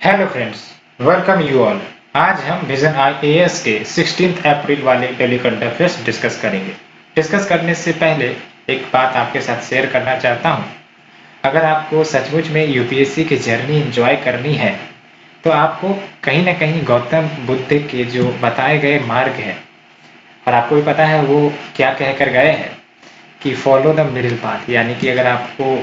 Hello friends, welcome you all. आज हम vision IAS के 16 अप्रैल वाले डेली करंट अफेयर्स डिस्कस करेंगे। डिस्कस करने से पहले एक बात आपके साथ शेयर करना चाहता हूं। अगर आपको सचमुच में यूपीएससी की जर्नी एंजॉय करनी है तो आपको कहीं ना कहीं गौतम बुद्ध के जो बताए गए मार्ग है, और आपको भी पता है वो क्या कह कर गए हैं कि फॉलो द मिडिल पाथ। यानी कि अगर आपको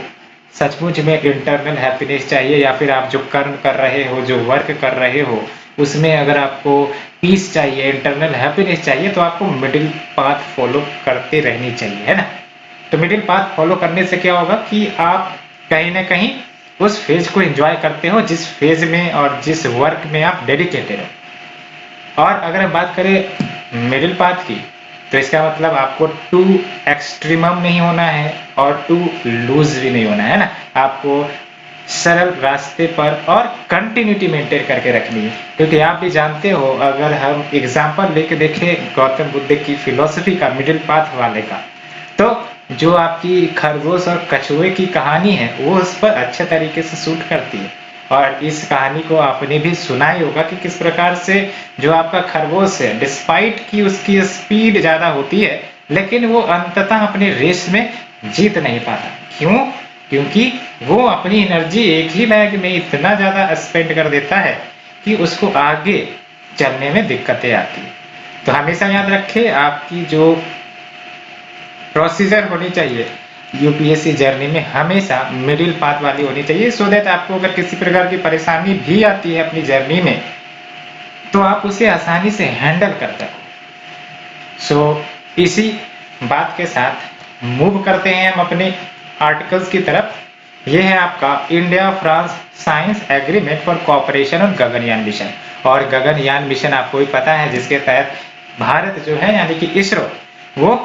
सचमुच में इंटरनल हैप्पीनेस चाहिए या फिर आप जो कर्म कर रहे हो, जो वर्क कर रहे हो, उसमें अगर आपको पीस चाहिए, इंटरनल हैप्पीनेस चाहिए, तो आपको मिडिल पाथ फॉलो करते रहनी चाहिए, है ना। तो मिडिल पाथ फॉलो करने से क्या होगा कि आप कहीं ना कहीं उस फेज को एंजॉय करते हो जिस फेज में और जिस वर्क में आप डेडिकेटेड हो। और अगर हम बात करें मिडिल पाथ की, तो इसका मतलब आपको टू एक्सट्रीमम नहीं होना है और टू लूज भी नहीं होना है ना। आपको सरल रास्ते पर और कंटिन्यूटी मेंटेन करके रखनी है, क्योंकि आप भी जानते हो, अगर हम एग्जांपल लेके देखें गौतम बुद्ध की फिलॉसफी का, मिडिल पाथ वाले का, तो जो आपकी खरगोश और कछुए की कहानी है वो उस पर अच्छे तरीके से सूट करती है। और इस कहानी को आपने भी सुना ही होगा कि किस प्रकार से जो आपका खरगोश है, डिस्पाइट कि उसकी स्पीड ज्यादा होती है, लेकिन वो अंततः अपने रेस में जीत नहीं पाता। क्यों? क्योंकि वो अपनी एनर्जी एक ही बैग में इतना ज्यादा स्पेंड कर देता है कि उसको आगे चलने में दिक्कतें आती है। तो हमेशा याद रखें, आपकी जो प्रोसीजर होनी चाहिए यूपीएससी जर्नी में हमेशा मिडिल पाथ वाली होनी चाहिए, सो दैट आपको अगर किसी प्रकार की परेशानी भी आती है अपनी जर्नी में तो आप उसे आसानी से हैंडल कर सको। सो इसी बात के साथ मूव करते हैं हम अपने आर्टिकल्स की तरफ। यह है आपका India France science agreement for cooperation on Gaganyaan mission. और गगनयान मिशन आपको भी पता है, जिसके तहत भारत जो है यानी कि इसरो, वो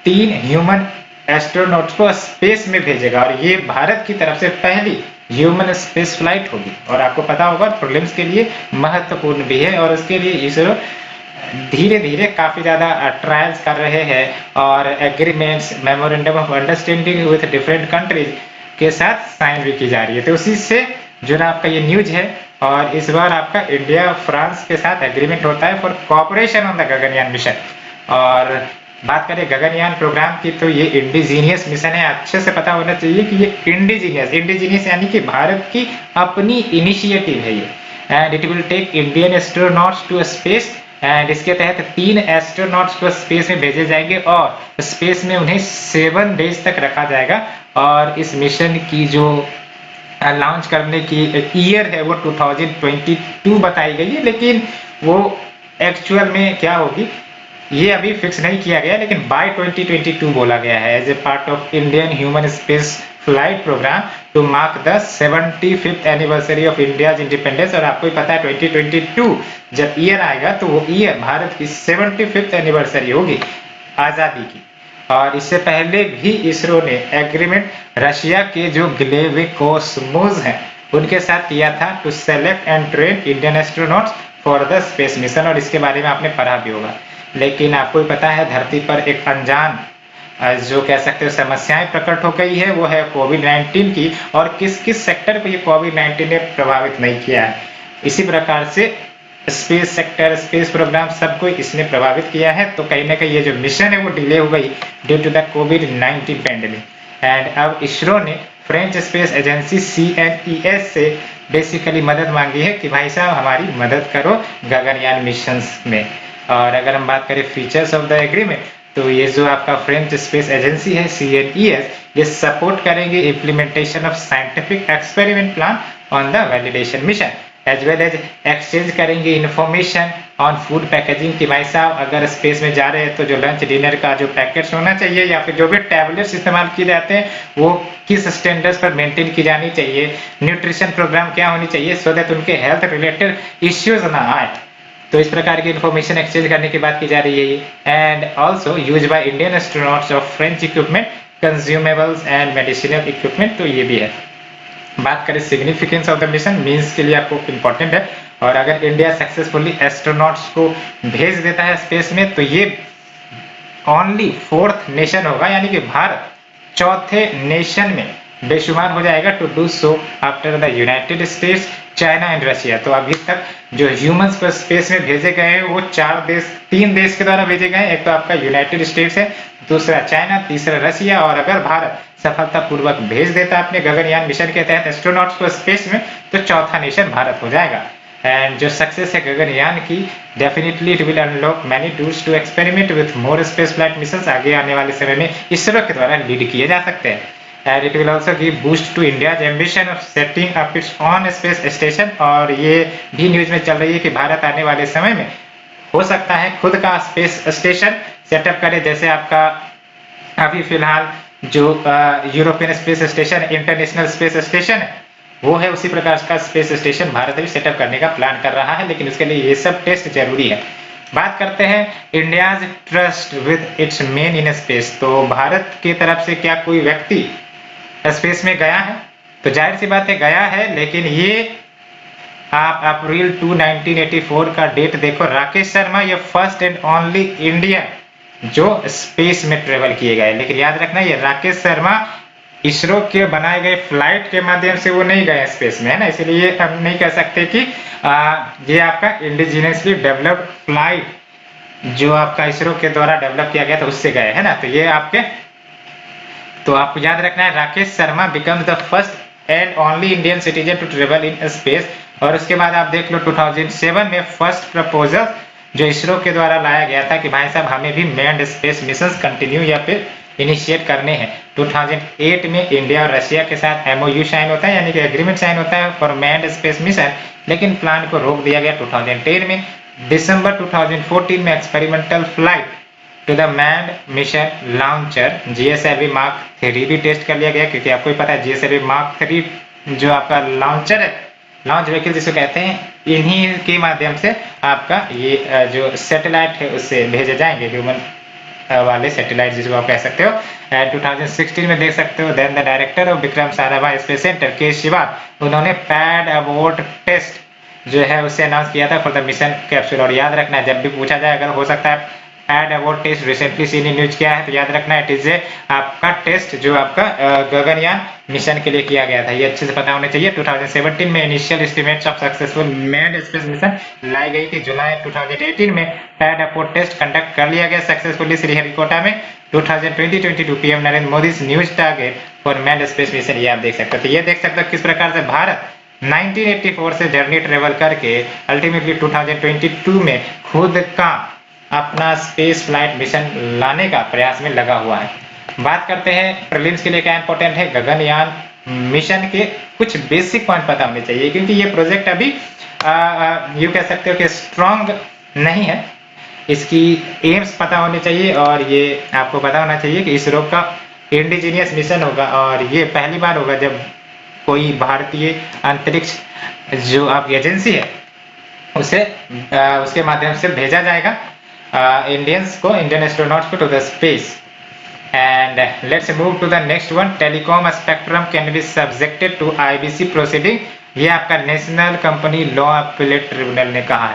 3 ह्यूमन एस्ट्रोनॉट्स को स्पेस में भेजेगा। और ये भारत की तरफ से पहली ह्यूमन स्पेस फ्लाइट होगी। और आपको पता होगा प्रीलिम्स के लिए महत्वपूर्ण भी है, और उसके लिए इसरो धीरे धीरे काफी ज्यादा ट्रायल्स कर रहे हैं और agreements, memorandum of understanding with different countries के साथ साइन भी की जा रही है। तो उसी से जुड़ा आपका ये न्यूज है। और इस बार आपका इंडिया फ्रांस के साथ एग्रीमेंट होता है for cooperation on the Gaganyaan mission. और बात करें गगनयान प्रोग्राम की, तो ये इंडिजीनियस मिशन है। अच्छे से पता होना चाहिए कि ये इंडिजीनियस यानी कि भारत की अपनी इनिशिएटिव है ये। And it will take Indian astronauts to space. And इसके तहत 3 एस्ट्रोनॉट्स को स्पेस में भेजे जाएंगे और स्पेस में उन्हें 7 डेज तक रखा जाएगा। और इस मिशन की जो लॉन्च करने की ईयर है वो 2022 बताई गई है, लेकिन वो एक्चुअल में क्या होगी ये अभी फिक्स नहीं किया गया, लेकिन बाय 2022 बोला गया है as a part of Indian human space flight programme to mark the 75th anniversary of India's independence. और आपको पता है 2022 जब ईयर आएगा तो वो ईयर भारत की 75th एनिवर्सरी होगी आजादी की। और इससे पहले भी इसरो ने एग्रीमेंट रशिया के जो ग्लेविक कॉस्मोस हैं उनके साथ किया था to select and train Indian astronauts for the space mission. और इसके बारे में आपने पढ़ा भी होगा। लेकिन आपको पता है धरती पर एक अनजान जो कह सकते हो समस्याएं प्रकट हो गई है, वो है कोविड-19 की। और किस किस सेक्टर को ये कोविड-19 ने प्रभावित नहीं किया है, इसी प्रकार से स्पेस सेक्टर, स्पेस प्रोग्राम सबको इसने प्रभावित किया है। तो कहीं ना कहीं ये जो मिशन है वो डिले हो गई ड्यू टू द कोविड-19 पेंडेमिक। एंड अब इसरो ने फ्रेंच स्पेस एजेंसी CNES से बेसिकली मदद मांगी है कि भाई साहब हमारी मदद करो गगनयान मिशन में। और अगर हम बात करें फीचर्स ऑफ द एग्रीमेंट, तो ये जो आपका फ्रेंच स्पेस एजेंसी है CNES, ये सपोर्ट करेंगे implementation of scientific experiment plan on the validation mission, as well as exchange करेंगे इंफॉर्मेशन ऑन फूड पैकेजिंग कि भाई साहब अगर स्पेस में जा रहे हैं तो जो लंच डिनर का जो पैकेट्स होना चाहिए या फिर जो भी टैबलेट्स इस्तेमाल किए जाते हैं वो किस स्टैंडर्ड्स पर मेंटेन की जानी चाहिए, न्यूट्रिशन प्रोग्राम क्या होनी चाहिए, सो दैट उनके हेल्थ रिलेटेड इश्यूज ना आए। तो इस प्रकार की इंफॉर्मेशन एक्सचेंज करने की बात की जा रही है। And also use by Indian astronauts of French equipment, consumables and medicinal equipment. तो ये भी है। बात करें significance of the mission, means के लिए आपको इंपॉर्टेंट है। और अगर इंडिया सक्सेसफुली एस्ट्रोनॉट्स को भेज देता है स्पेस में, तो ये ओनली 4th नेशन होगा, यानी कि भारत 4थे नेशन में बेशुमार हो जाएगा to do so after the United States, China and Russia. तो अभी तक जो ह्यूमंस को स्पेस में भेजे गए हैं वो 3 देश के द्वारा भेजे गए हैं। एक तो आपका यूनाइटेड स्टेट्स है, दूसरा चाइना, तीसरा रशिया। और अगर भारत सफलतापूर्वक भेज देता अपने गगनयान मिशन के तहत एस्ट्रोनॉट्स को स्पेस में, तो चौथा नेशन भारत हो जाएगा। एंड जो सक्सेस है गगनयान की, definitely it will unlock many tools to experiment with more space flight missions. आगे आने वाले समय में इसरो के द्वारा लीड किए जा सकते हैं। And it will also give boost to India's ambition of setting up its own space station। और ये भी न्यूज में चल रही है कि भारत आने वाले समय में हो सकता है खुद का स्पेस स्टेशन सेटअप करे, जैसे आपका अभी फिलहाल जो European space station, international space station है, वो है उसी प्रकार का स्पेस स्टेशन भारत भी सेटअप करने का प्लान कर रहा है। लेकिन उसके लिए ये सब टेस्ट जरूरी है। बात करते हैं India's trust with its main in space. तो भारत की तरफ से क्या कोई व्यक्ति स्पेस में गया है? तो जाहिर सी बात है गया है, लेकिन ये आप अप्रैल 2 1984 का डेट देखो। राकेश शर्मा ये फर्स्ट एंड ओनली इंडियन जो स्पेस में ट्रेवल किए गए। लेकिन याद रखना ये राकेश शर्मा इसरो के बनाए गए फ्लाइट के माध्यम से वो नहीं गए स्पेस में, है ना। इसलिए हम नहीं कह सकते कि ये आपका इंडिजिनियसली डेवलप्ड फ्लाइट जो आपका इसरो के द्वारा डेवलप किया गया था उससे गए, है ना। तो ये आपके, तो आपको याद रखना है Rakesh Sharma becomes the first and only Indian citizen to travel in space. और उसके बाद आप देख लो 2007 में फर्स्ट प्रपोजल जो इसरो के द्वारा लाया गया था कि भाई साहब हमें भी मैन्ड स्पेस मिशन कंटिन्यू या फिर इनिशिएट करने हैं। 2008 में इंडिया और रशिया के साथ MOU साइन होता है, यानी कि एग्रीमेंट साइन होता है फॉर मैन्ड स्पेस मिशन। लेकिन प्लान को रोक दिया गया 2010 में। दिसंबर 2014 में experimental flight to the manned mission launcher GSLV Mark 3 भी टेस्ट कर लिया गया, क्योंकि आपको पता है GSLV Mark 3 जो आपका लॉन्चर है, लॉन्च व्हीकल जिसको कहते हैं, इन्हीं के माध्यम से आपका ये जो सैटेलाइट है उससे भेजे जाएंगे, ह्यूमन वाले सैटेलाइट जिसको आप कह सकते हो। 2016 में देख सकते हो then the director of Vikram Sarabhai space centre के शिवान, उन्होंने पैड अबोर्ट टेस्ट जो है उससे अनाउंस किया था फॉर द मिशन कैप्सूल। और याद रखना जब भी पूछा जाए, अगर हो सकता है pad abort test recently seen in news क्या है, तो याद रखना इट इज आपका टेस्ट जो आपका गगनयान मिशन के लिए किया गया था। ये अच्छे से पता होना चाहिए। 2017 में initial estimates of successful manned space mission लाई गई थी। जुलाई 2018 में पैड अबोर्ट टेस्ट कंडक्ट कर लिया गया सक्सेसफुली श्रीहरिकोटा में। 2022 PM Narendra Modi news target for manned space mission, ये आप देख सकते हो। तो ये देख सकते हो किस प्रकार से भारत 1984 से जर्नी ट्रेवल करके अल्टीमेटली 2022 में खुद का अपना स्पेस फ्लाइट मिशन लाने का प्रयास में लगा हुआ है। बात करते हैं प्रीलिम्स के लिए क्या इंपॉर्टेंट है। गगनयान मिशन के कुछ बेसिक पॉइंट पता होने चाहिए, क्योंकि ये प्रोजेक्ट अभी यू कह सकते हो कि स्ट्रॉन्ग नहीं है। इसकी एम्स पता होने चाहिए, और ये आपको पता होना चाहिए कि इसरो का इंडिजीनियस मिशन होगा, और ये पहली बार होगा जब कोई भारतीय अंतरिक्ष जो आपकी एजेंसी है उसे उसके माध्यम से भेजा जाएगा इंडियंस को, इंडियन एस्ट्रोनॉट्स को to the space. And let's move to the next one. Telecom spectrum can be subjected to IBC proceeding. ये आपका national company law appellate tribunal ने कहा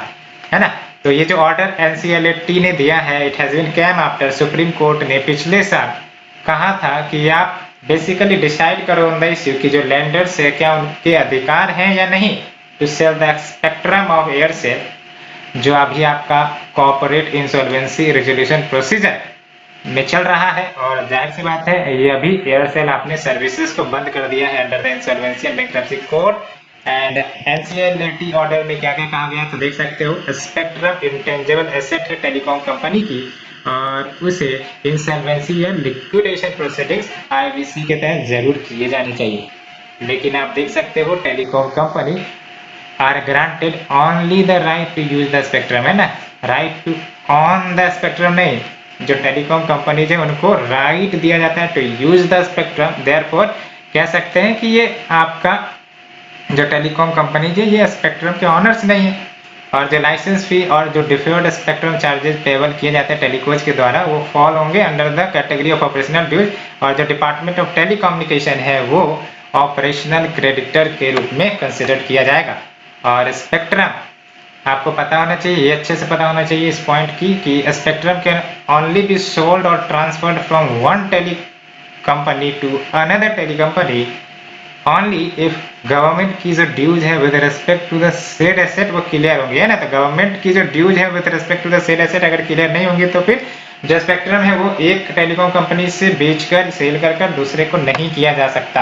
है ना। तो ये जो ऑर्डर NCLAT ने दिया है, it has been came after supreme court ने पिछले साल कहा था कि आप बेसिकली डिसाइड करो ऑन द इश्यू कि जो लैंडर्स है क्या उनके अधिकार हैं या नहीं to sell the spectrum of Aircel, जो अभी आपका कॉर्पोरेट इंसॉल्वेंसी रेजोल्यूशन प्रोसीजर में चल रहा है। और जाहिर सी बात है ये अभी एयरसेल अपने सर्विसेज को बंद कर दिया है under the insolvency and bankruptcy code. And NCLAT order में क्या क्या कहा गया तो देख सकते हो। स्पेक्ट्रम इंटेंजिबल एसेट है टेलीकॉम कंपनी की, और उसे इंसॉल्वेंसी या लिक्विडेशन प्रोसीडिंग्स IBC के तहत जरूर किए जाने चाहिए। लेकिन आप देख सकते हो telecom company are granted only the right to use the spectrum, है ना, right to on the spectrum नहीं, जो टेलीकॉम कंपनी है उनको राइट दिया जाता है to use the spectrum. Therefore कह सकते हैं कि ये आपका जो टेलीकॉम कंपनी है ये स्पेक्ट्रम के ऑनर्स नहीं है, और जो लाइसेंस फी और जो डिफर्ड स्पेक्ट्रम चार्जेस पेबल किए जाते हैं टेलीकोच के द्वारा वो फॉल होंगे under the category of operational dues, और जो डिपार्टमेंट ऑफ टेलीकम्युनिकेशन है वो ऑपरेशनल क्रेडिटर के रूप में कंसिडर किया जाएगा। और स्पेक्ट्रम आपको पता होना चाहिए, ये अच्छे से पता होना चाहिए इस पॉइंट की कि spectrum can only be sold और transferred from one company to another telecompany only if government की जो ड्यूज है with respect to the said asset वो क्लियर होंगी, है ना। तो गवर्नमेंट की जो ड्यूज है with respect to the said asset अगर क्लियर नहीं होंगी तो फिर जो स्पेक्ट्रम है वो एक टेलीकॉम कंपनी से बेचकर सेल कर दूसरे को नहीं किया जा सकता।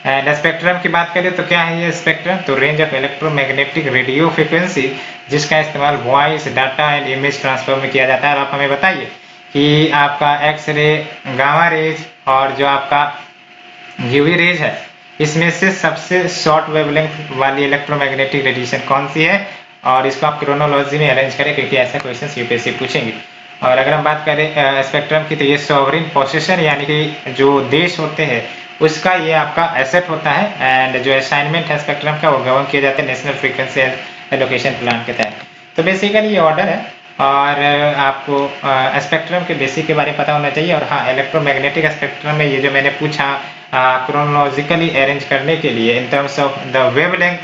एंड स्पेक्ट्रम की बात करें तो क्या है ये स्पेक्ट्रम, तो range of electromagnetic radio frequency जिसका इस्तेमाल voice data and image transfer में किया जाता है। और आप हमें बताइए कि आपका एक्सरे, गामा रेज और जो आपका यूवी रेज है इसमें से सबसे शॉर्ट वेवलेंथ वाली इलेक्ट्रोमैग्नेटिक रेडिएशन कौन सी है, और इसको आप क्रोनोलॉजी में अरेंज करें क्योंकि ऐसा क्वेश्चन यूपीएससी पूछेंगे। और अगर हम बात करें स्पेक्ट्रम की तो ये सॉवरिन पोसेशन यानी कि जो देश होते हैं उसका ये आपका एसेट होता है। एंड जो असाइनमेंट है स्पेक्ट्रम का वो गवर्न किया जाता है नेशनल फ्रीक्वेंसी एलोकेशन प्लान के तहत। तो बेसिकली ये ऑर्डर है और आपको स्पेक्ट्रम के बेसिक के बारे में पता होना चाहिए। और हाँ, इलेक्ट्रोमैग्नेटिक स्पेक्ट्रम में ये जो मैंने पूछा क्रोनोलॉजिकली अरेंज करने के लिए in terms of the wavelength,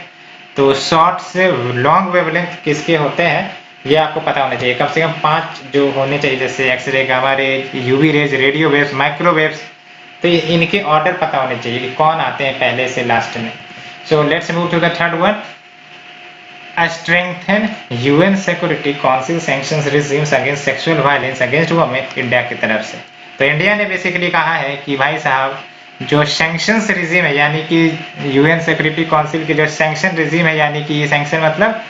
तो शॉर्ट से लॉन्ग वेवलेंथ किसके होते हैं ये आपको पता होना चाहिए। कम से कम 5 जो होने चाहिए, जैसे X ray, gamma rays, UV rays, radio waves, microwaves. तो ये इनके ऑर्डर पता होने चाहिए कि कौन आते हैं पहले से लास्ट में। So let's move to the third one. strengthen UN Security Council sanctions regimes against sexual violence against women India की तरफ से। तो इंडिया ने बेसिकली कहा है कि भाई साहब जो सैंक्शंस रिजीम है यानी कि यूएन सिक्योरिटी काउंसिल की जो सैंक्शन रिजीम है यानी कि ये सैंक्शन मतलब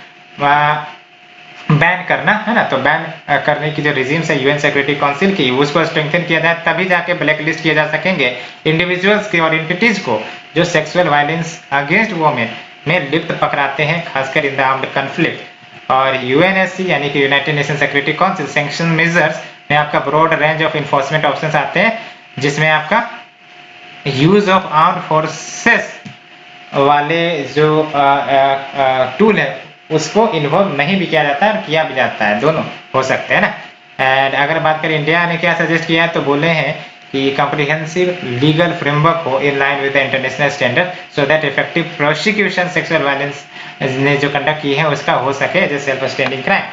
बैन करना, है ना। तो बैन करने की जो रिजीम्स है यूएन सिक्योरिटी काउंसिल की उसको स्ट्रेंथन किया जाए तभी जाके ब्लैक लिस्ट किए जा सकेंगे इंडिविजुअल्स के और एंटिटीज को जो सेक्सुअल वायलेंस अगेंस्ट वुमेन में लिप्त पकड़ाते हैं खासकर इन द आर्म्ड कॉन्फ्लिक्ट। और यूएनएससी यानी कि United Nation security council sanction measures में आपका broad range of enforcement options आते हैं जिसमें आपका यूज ऑफ आर्म्ड फोर्सेस वाले जो टूल है उसको इन्वॉल्व नहीं भी किया जाता है और किया भी जाता है, दोनों हो सकते हैं ना। एंड अगर बात करें इंडिया ने क्या सजेस्ट किया है तो बोले हैं कि कॉम्प्रिहेंसिव लीगल फ्रेमवर्क हो in line with the international standard so that effective prosecution sexual violence ने जो कंडक्ट की है उसका हो सके as a self standing crime.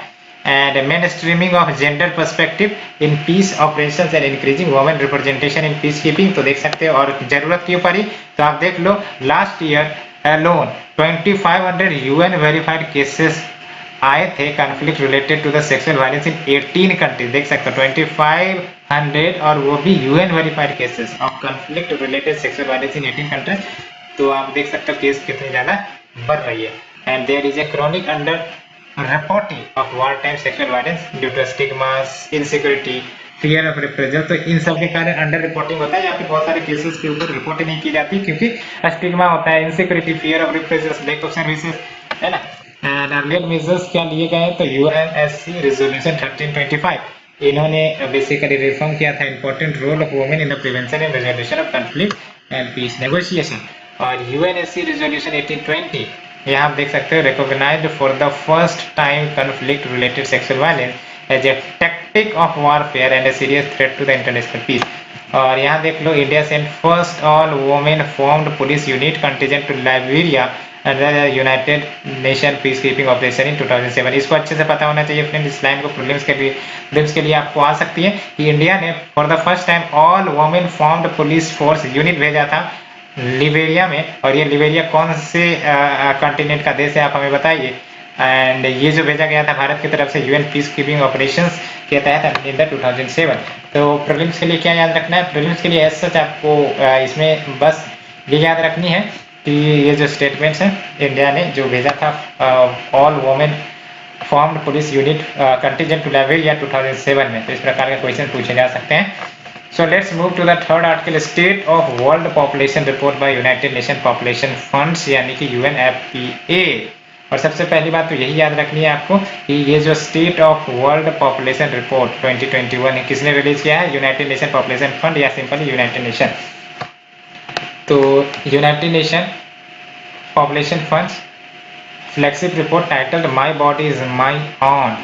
And mainstreaming of gender perspective in peace operations and increasing women representation in peacekeeping. तो देख सकते हो, और जरूरत क्यों पड़ी तो आप देख लो last year alone 2500 UN verified cases आए थे conflict related to the sexual violence in 18 countries. देख सकते हो 2500 और वो भी UN verified cases of conflict related sexual violence in 18 countries. तो आप देख सकते हो केस कितनी ज्यादा बढ़ रही है। And there is a chronic under reporting of war time sexual violence due to stigmas, insecurity, fear of reprisal. तो इन सब के कारण अंडर रिपोर्टिंग होता है या फिर बहुत सारे केसेस के ऊपर रिपोर्ट नहीं की जाती क्योंकि स्टिग्मा होता है, insecurity, fear of reprisal, lack of services, है ना। एंड अर्लियर मेजर्स क्या लिए गए तो यूएनएससी रेजोल्यूशन 1325 इन्होंने बेसिकली रिफॉर्म किया था important role of women in the prevention and resolution of conflict and peace negotiation. और यूएनएससी रेजोल्यूशन 1820 यहाँ आप देख सकते हो recognised for the first time conflict related sexual violence as a tactic of warfare and a serious threat to the international peace। और यहाँ देख लो India sent first all women formed police unit contingent to Liberia under United Nation peace keeping operation in 2007। इसको अच्छे से पता होना चाहिए फ्रेंड, इस लाइन को प्रीलिम्स के लिए आपको आ सकती है कि इंडिया ने for the first time all women formed police force unit भेजा था लिबेरिया में। और ये लिबेरिया कौन से कॉन्टिनेंट का देश है आप हमें बताइए। एंड ये जो भेजा गया था भारत की तरफ से यूएन पीस कीपिंग ऑपरेशंस के तहत इन द 2007। तो प्रीलिम्स के लिए क्या याद रखना है, प्रीलिम्स के लिए एज सच आपको इसमें बस ये याद रखनी है कि ये जो स्टेटमेंट्स हैं इंडिया ने जो भेजा था all women formed police unit contingent to Liberia 2007 में, तो इस प्रकार के क्वेश्चन पूछे जा सकते हैं। So let's move to the third article, state of world population report by United Nation population funds यानी कि यूएनएफपीए। और सबसे पहली बात तो यही याद रखनी है आपको कि ये जो state of world population report 2021 है किसने रिलीज किया है, यूनाइटेड नेशन पॉपुलेशन फंड या सिंपली यूनाइटेड नेशन। तो United Nation population fund flagship report titled my body is my on,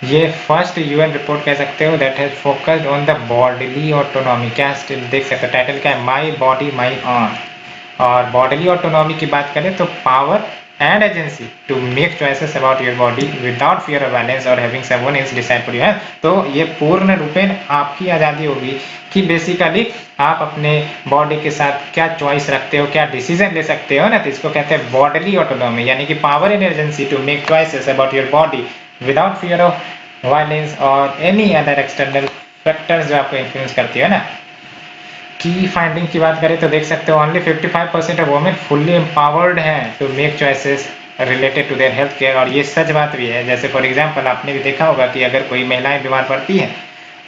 ये फर्स्ट यूएन रिपोर्ट कह सकते हो that has focused on the bodily autonomy. क्या स्टिल देख सकते हो टाइटल क्या है, माय बॉडी माय ऑन। और बॉडीली ऑटोनॉमी की बात करें तो power and agency to make choices about your body without fear of violence or having someone else decide for you है। तो ये पूर्ण रूपेण आपकी आज़ादी होगी कि बेसिकली आप अपने बॉडी के साथ क्या चॉइस रखते हो, क्या डिसीजन ले सकते हो ना। तो इसको कहते हैं बॉडीली ऑटोनॉमी, यानी कि power and agency to make choices about your body without fear of violence और एनी अदर एक्सटर्नल फैक्टर्स जो आपको इन्फ्लुएंस करती है ना। की फाइंडिंग की बात करें तो देख सकते हो only 55% of women fully empowered हैं to make choices related to their health care. और ये सच बात भी है। जैसे फॉर एग्जांपल आपने भी देखा होगा कि अगर कोई महिलाएं बीमार पड़ती हैं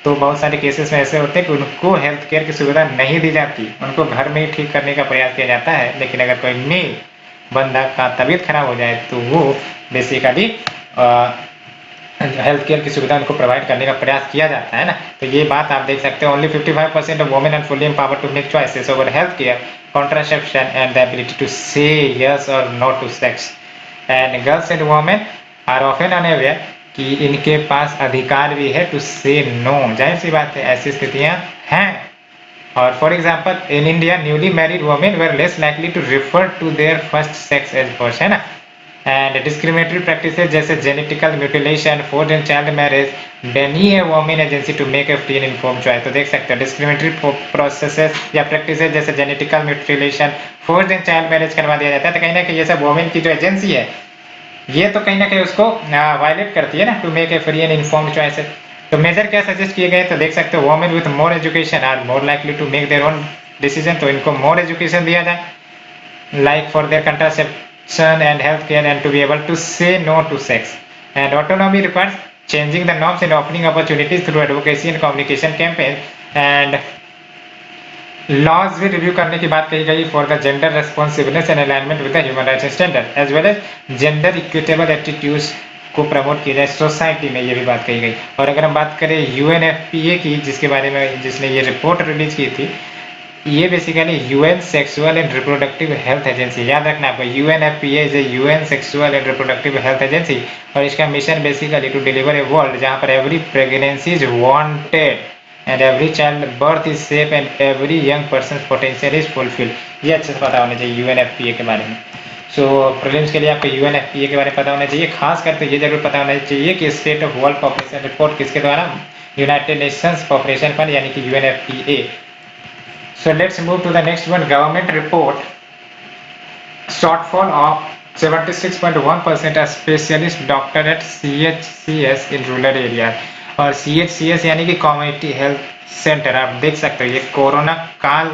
तो बहुत सारे केसेस में ऐसे होते हैं कि उनको हेल्थ केयर की सुविधा नहीं दी जाती, उनको घर में ही ठीक करने का प्रयास किया जाता है। लेकिन अगर कोई मेल बंदा का तबीयत खराब हो जाए तो वो बेसिकली हेल्थ केयर की सुविधा उनको प्रोवाइड करने का प्रयास किया जाता है ना। तो ये बात आप देख सकते हो only 55% of women are fully empowered to make choices over health care, contraception and the ability to say yes और no to sex. And girls and women are often unaware कि इनके पास अधिकार भी है टू से नो। जाहिर सी बात है, ऐसी स्थितियां हैं। और for example in India newly married women were less likely to refer to their first sex age first, है ना। एंड डिस्क्रिमिनेटरी प्रैक्टिसेस जैसे genetical mutilation, forced and child marriage deny a women agency to make a free and informed choice. तो देख सकते हो discriminatory processes या practices जैसे genetical mutilation, forced and child marriage करवा दिया जाता है। तो कहीं ना कहीं ये सब वुमेन की जो एजेंसी है ये तो कहीं ना कहीं उसको वायलेट करती है ना, to make a free and informed choices. तो मेजर क्या सजेस्ट किए गए तो देख सकते हो women with more education are more likely to make their own decision. तो इनको मोर एजुकेशन दिया जाए like for their contraception and health care and to be able to say no to sex. And autonomy requires changing the norms and opening opportunities through advocacy and communication campaign. And laws भी review करने की बात कही गई for the gender responsibleness and alignment with the human rights standard as well as gender equitable attitudes को promote किया जाए society में, ये भी बात कही गई। और अगर हम बात करें यूएनएफपीए की, जिसके बारे में जिसने ये रिपोर्ट रिलीज की थी, ये basically UN sexual and reproductive health agency. याद रखना आपको, UNFPA is a UN sexual and reproductive health agency. और इसका mission basically to deliver a world जहाँ पर every pregnancy is wanted and every child birth is safe and every young person's potential is fulfilled। ये अच्छे से पता होना चाहिए यूएनएफपीए के बारे में। सो प्रीलिम्स के लिए आपको यूएनएफपीए के बारे में पता होना चाहिए। खास करके ये जरूर पता होना चाहिए कि state of world population report किसके द्वारा, यूनाइटेड नेशंस पॉपुलेशन फंड यानी कि UNFPA. So let's move to the next one, government report shortfall of 76.1% specialist doctor at CHCS in rural area. और CHCS यानी कि कम्युनिटी हेल्थ सेंटर। आप देख सकते हो ये कोरोना काल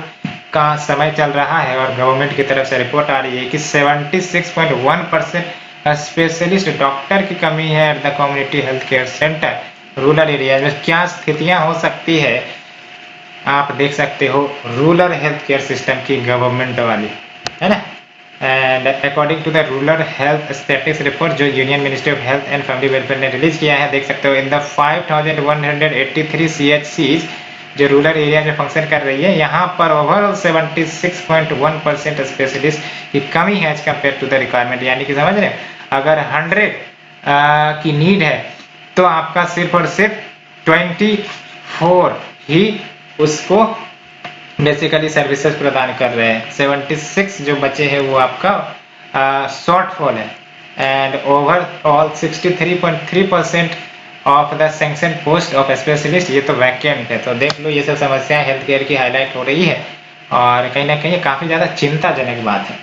का समय चल रहा है और गवर्नमेंट की तरफ से रिपोर्ट आ रही है कि 76.1% स्पेशलिस्ट डॉक्टर की कमी है at the community health care centre rural area में। क्या स्थितियां हो सकती है आप देख सकते हो रूरल हेल्थ केयर सिस्टम की गवर्नमेंट वाली, है ना। And according to the rural health statistics report जो union ministry of health and family welfare ने रिलीज किया है, देख सकते हो इन द 5183 CHCs जो रूरल एरिया में फंक्शन कर रही है, यहाँ पर ओवरऑल 76.1% स्पेशलिस्ट की कमी है as compared to the requirement. यानी कि समझ रहे हैं, अगर 100 की नीड है तो आपका सिर्फ और सिर्फ 24 ही उसको बेसिकली सर्विसेज प्रदान कर रहे हैं। 76 जो बचे हैं वो आपका शॉर्टफॉल है। And overall 63.3% of the sanction post of specialist ये तो वैकेंट है। तो देख लो ये सब समस्याएं हेल्थ केयर की हाईलाइट हो रही है और कहीं ना कहीं काफ़ी ज़्यादा चिंताजनक बात है।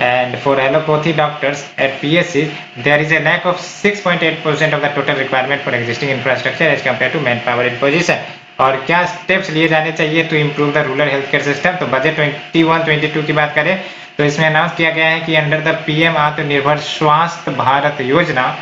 And for allopathy doctors at PSC there is a lack of 6.8% of the total requirement for existing infrastructure as compared to manpower in position. और क्या स्टेप्स लिए जाने चाहिए to improve the rural health care system. तो budget 21-22 की बात करें तो इसमें अनाउंस किया गया है कि अंडर द PM आत्मनिर्भर Swasthya Bharat Yojana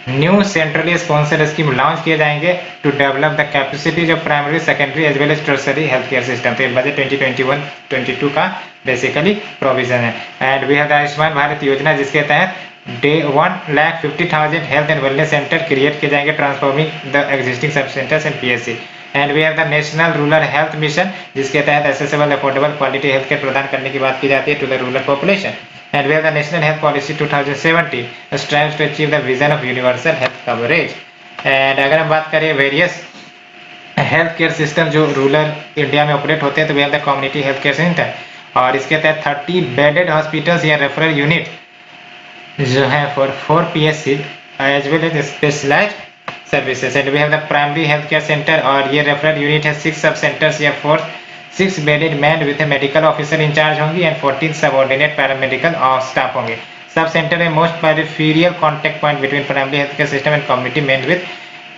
new centrally sponsored scheme launch किए जाएंगे to develop the capacities of primary, secondary as well as tertiary health care system. तो बजट 2021-22 का बेसिकली प्रोविजन है। And we have the Ayushman Bharat Yojana जिसके तहत 1,50,000 health and wellness centre create किए जाएंगे transforming the existing sub centres in PSC। And we have the national rural health mission जिसके तहत accessible affordable quality health care प्रदान करने की बात की जाती है to the rural population. And we have the national health policy 2070 strives to achieve the vision of universal health coverage. And अगर हम बात करें वेरियस हेल्थ केयर सिस्टम जो रूरल इंडिया में ऑपरेट होते हैं तो we have the community health care centre और इसके तहत 30 बेडेड हॉस्पिटल्स या रेफरल यूनिट जो है for 4 PSC as well as specialised services and we have the primary health care centre और ये रेफरल यूनिट है 6 सब सेंटर्स या 6 bedded man with medical officer incharge होंगी एंड 14 सबऑर्डिनेट पैरामेडिकल और स्टाफ होंगे। सब सेंटर में most peripheral contact point between primary health care system and community men with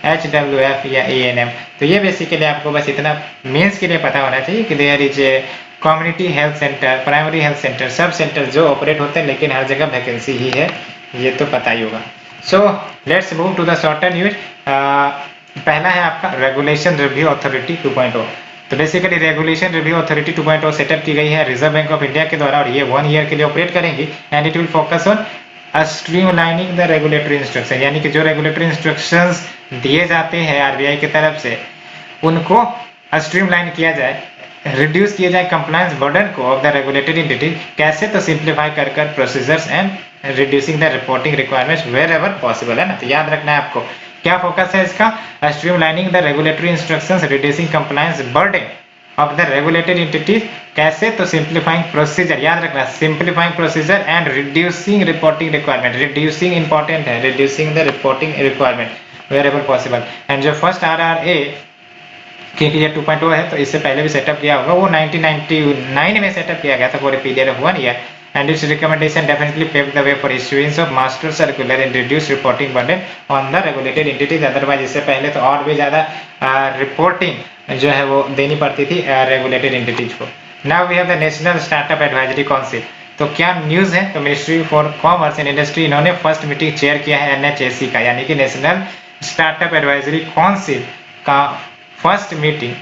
HWF या ANM। तो ये बेसिकली आपको बस इतना मेंस के लिए पता होना चाहिए कि there is a community health centre, primary health centre, sub centre जो ऑपरेट होते हैं, लेकिन हर जगह वैकेंसी ही है, ये तो पता ही होगा। So let's move to the shorter news. पहला है आपका रेगुलेशन रिव्यू अथॉरिटी 2.0। तो basically regulation review authority 2.0 setup की गई है रिजर्व बैंक ऑफ इंडिया के द्वारा और ये 1 ईयर के लिए ऑपरेट करेंगी and it will focus on streamlining the regulatory instruction, यानी कि जो रेगुलेटरी इंस्ट्रक्शंस दिए जाते हैं RBI की तरफ से उनको स्ट्रीमलाइन किया जाए, रिड्यूस किया जाए कंप्लायंस बर्डन को ऑफ द रेगुलेटरी एंटिटी। कैसे? तो सिंप्लीफाई कर procedures and reducing the reporting requirements where ever possible, है ना। तो याद रखना है आपको क्या फोकस है इसका, streamlining the regulatory instructions, reducing compliance burden of the regulatory entity. कैसे? तो सिंप्लीफाइंग प्रोसीजर, याद रखना, simplifying procedure and reducing reporting requirement. Reducing important है, reducing the reporting requirement where ever possible. And जो फर्स्ट RRA क्योंकि ये 2.0 है तो इससे पहले भी सेटअप किया होगा, वो 1999 में सेटअप किया गया था for a period of 1 year and it's recommendation definitely paved the way for issuance of master circular and reduce reporting burden on the regulated entities. Otherwise इससे पहले तो और भी ज्यादा रिपोर्टिंग जो है वो देनी पड़ती थी रेगुलेटेड एंटिटीज को। Now we have the national startup advisory council. तो क्या न्यूज है, तो ministry for commerce and industry इन्होंने फर्स्ट मीटिंग चेयर किया है NHAC का, यानी कि नेशनल स्टार्टअप एडवाइजरी काउंसिल का first meeting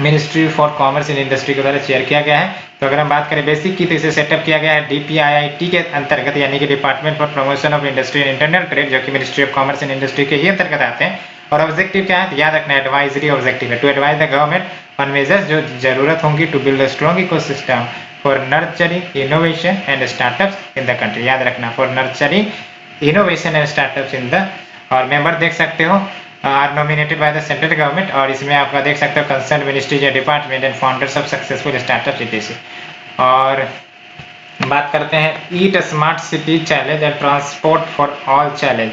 ministry for commerce and industry के द्वारा चेयर किया गया है। तो अगर हम बात करें बेसिक की, तो इसे सेटअप किया गया है DPIIT के अंतर्गत, यानी कि department for promotion of industry and internal trade, जो कि ministry of commerce and industry के ही अंतर्गत आते हैं। और ऑब्जेक्टिव क्या है, याद रखना, एडवाइजरी ऑब्जेक्टिव है to advise the government on measures जो जरूरत होंगी to build a strong ecosystem for nurturing innovation and startups in the country. याद रखना, for nurturing innovation and startups in the, और मेंबर देख सकते हो are nominated by the central government, और इसमें आपका देख सकते हो कंसर्न मिनिस्ट्रीज या department and founders of successful startup etc। और बात करते हैं ईट smart city challenge and transport for all challenge.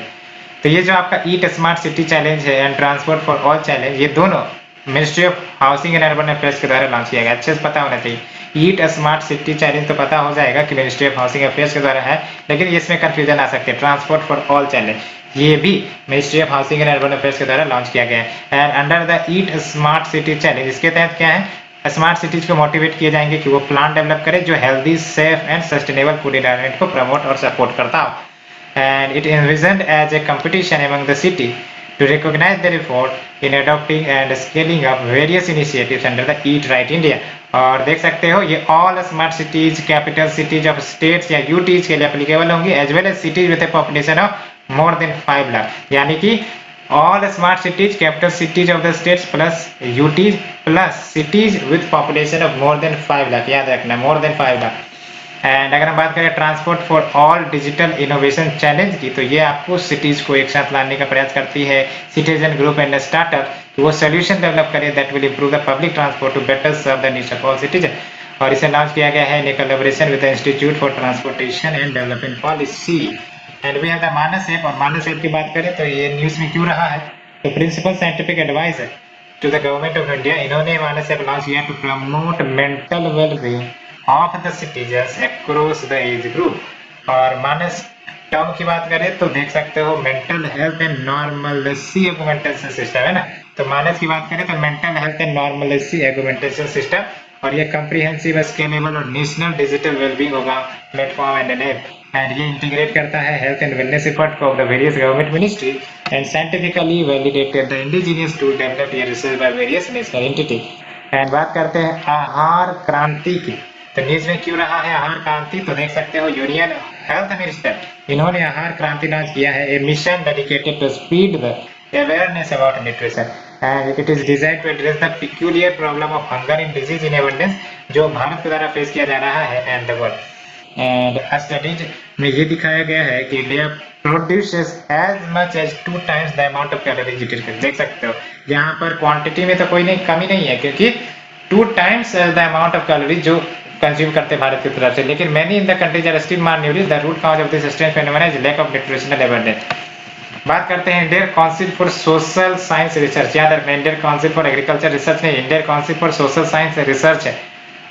तो ये जो आपका ईट स्मार्ट सिटी चैलेंज है and transport for all challenge, ये दोनों ministry of housing and urban affairs के द्वारा लॉन्च किया गया। अच्छे से पता होना चाहिए, ईट स्मार्ट सिटी चैलेंज तो पता हो जाएगा कि मिनिस्ट्री ऑफ हाउसिंग अफेयर्स के द्वारा है, लेकिन इसमें कंफ्यूजन आ सकते हैं। ट्रांसपोर्ट फॉर ऑल चैलेंज ये भी ministry of housing and urban affairs के द्वारा लॉन्च किया गया है। And under the eat smart city challenge, इसके तहत क्या है, स्मार्ट सिटीज को मोटिवेट किए जाएंगे कि वो प्लान डेवलप करे जो healthy, safe and sustainable food environment को प्रमोट और सपोर्ट करता हो। And it envisioned as a competition among the city to recognize their effort in adopting and scaling up various initiatives under the Eat Right India। और देख सकते हो ये all smart cities, capital cities of states या UTs के लिए applicable होंगी, as well as cities with a population of more than 5 lakh, यानी कि all smart cities, capital cities of the states plus UTs plus cities with population of more than 5 lakh, याद रखना मोर than 5 lakh. And अगर हम बात करें transport for all digital innovation challenge की, तो ये आपको सिटीज को एक साथ लाने का प्रयास करती है, सिटीजन ग्रुप एंड स्टार्टअप, कि वो सोल्यूशन डेवलप करे that will improve the public transport to better serve the needs of all citizen. और इसे लॉन्च किया गया है in collaboration with the institute for transportation and development policy. And we have the Manas app, और Manas app की बात करें तो ये न्यूज में क्यों रहा है, तो principal scientific adviser to the government of India, इन्होंने मानस ऐप लॉन्च किया to promote mental wellbeing of the citizens across the age group. और मानस टर्म की बात करें तो देख सकते हो mental health and normalcy augmentation system, है ना। तो मानस की बात करें तो mental health and normalcy augmentation system, और ये कम्प्रीहेंसिव, स्केलेबल और नेशनल डिजिटल वेलबींग होगा platform and an app. And ये इंटीग्रेट करता है health and wellness effort of the various government ministry and scientifically validated the indigenous tool developed या research by various national entity. And बात करते हैं आहार क्रांति की, तो न्यूज में क्यों रहा है आहार क्रांति, तो देख सकते हो यूनियन हेल्थ मिनिस्टर इन्होंने आहार क्रांति लॉन्च किया है, a mission dedicated to spread the awareness about nutrition and it is designed to address the peculiar problem of hunger in disease in abundance, जो भारत के द्वारा फेस किया जा रहा है and the world. And studies में ये दिखाया गया है कि India produces as much as 2 times the amount of calories it consumes. देख सकते हो यहाँ पर क्वांटिटी में तो कोई नहीं कमी नहीं है, क्योंकि 2 times the amount of calories जो कंज्यूम करते हैं भारत की तरफ से, लेकिन many in the countries are still malnourished. The root cause of this strange phenomena is lack of nutritional abundance. बात करते हैं Indian Council for Social science Research, याद रखना Indian Council for Agriculture Research नहीं, Indian Council for Social science Research है।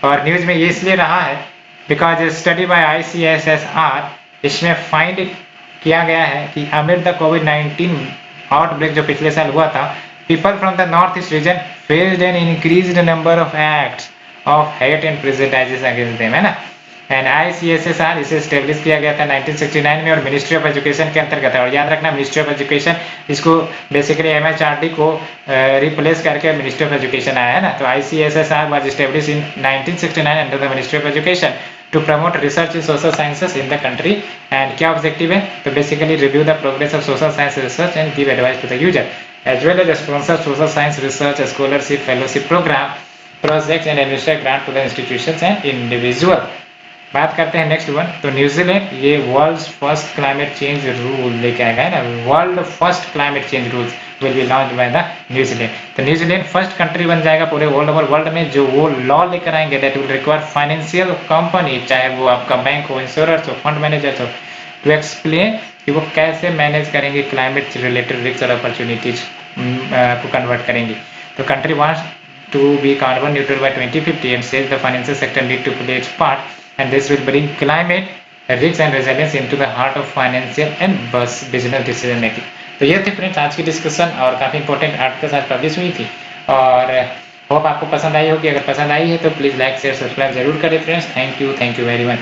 और news में ये इसलिए रहा है बिकॉज स्टडी बाय ICSSR, इसमें फाइंड किया गया है कि अमिड द कोविड-19 आउटब्रेक जो पिछले साल हुआ था, people from the north east region faced an increased number of acts of hate and prejudice against them, है ना। एंड ICSSR इसे स्टेब्लिश किया गया था 1969 में और मिनिस्ट्री ऑफ एजुकेशन के अंतर्गत है। और याद रखना मिनिस्ट्री ऑफ एजुकेशन, इसको बेसिकली MHRD को रिप्लेस करके मिनिस्ट्री ऑफ एजुकेशन आया है ना। तो ICSSR was established in 1969 under the Ministry of Education to promote research in social sciences in the country। And क्या ऑब्जेक्टिव है, तो basically review the progress of social science research and give advice to the user as well as sponsor social science research, scholarship, fellowship program, projects and administer grant to the institutions and individual। बात करते हैं next one, तो New Zealand ये world first climate change rule लेके आएगा, है ना। World first climate change rules will be launch by the New Zealand. तो न्यूजीलैंड फर्स्ट कंट्री बन जाएगा पूरे ऑल ओवर वर्ल्ड में जो वो लॉ लेकर आएंगे that will require financial company, चाहे वो आपका बैंक हो, इंश्योरेंस हो, फंड मैनेजर हो, टू एक्सप्लेन कि वो कैसे मैनेज करेंगे क्लाइमेट रिलेटेड रिस्क और अपॉर्चुनिटीज को कन्वर्ट करेंगे। तो country wants to be carbon neutral by 2050 and says the financial sector need to play its part and this will bring climate risk and resilience into the heart of financial and business decision making. तो ये थे friends आज की discussion और काफी important articles आज publish हुई थी और होप आपको पसंद आई होगी। अगर पसंद आई है तो प्लीज लाइक शेयर सब्सक्राइब जरूर करें friends. Thank you very much.